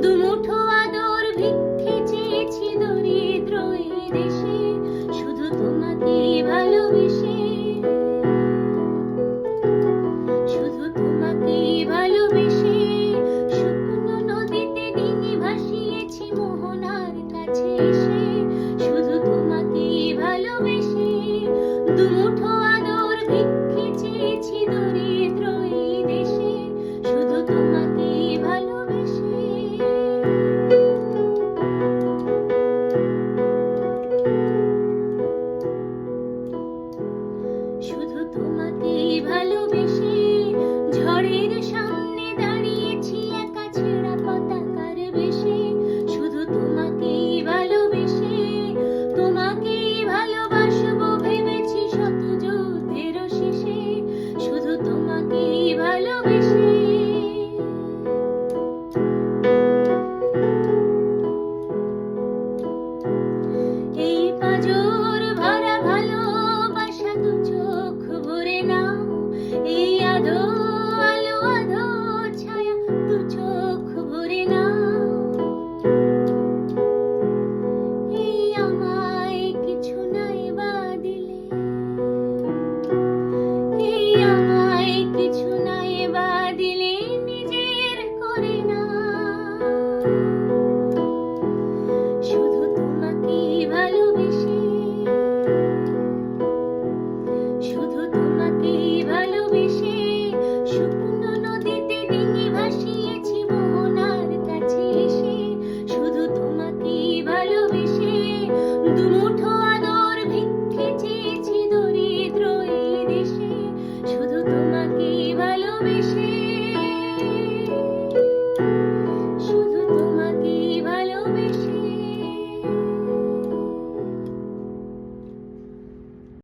দুমুঠো আদর ভিক্ষে চেয়েছি দরিদ্র এই দেশে, শুধু তোমাকে ভালোবেসে, শুধু তোমাকে ভালোবেসে। শুকনো নদীতে ডিঙি ভাসিয়েছি মোহনার কাছে এসে, শুধু তোমাকে ভালোবেসে। দুমুঠো আদর ভিক্ষে চেয়েছি দরিদ্র এই দেশে, শুধু তোমাকে ভালোবেসে। শুধু তোমাকে ভালোবেসে ঝড়ের সামনে দাঁড়িয়েছি একা ছেঁড়া পতাকার বেশে, শুধু তোমাকে ভালোবেসে। তোমাকে ভালোবাসবো ভেবেছি শত যুদ্ধের শেষে, শুধু তোমাকে ভালোবেসে। এই পাঁজর ভরা ভালোবাসা দু চোখ ভরে নাও, এই আধো আলো আধো ছায়া দু চোখ ভরে নাও। এই আমায় কিছু নাই বা দিলে, এই আমায়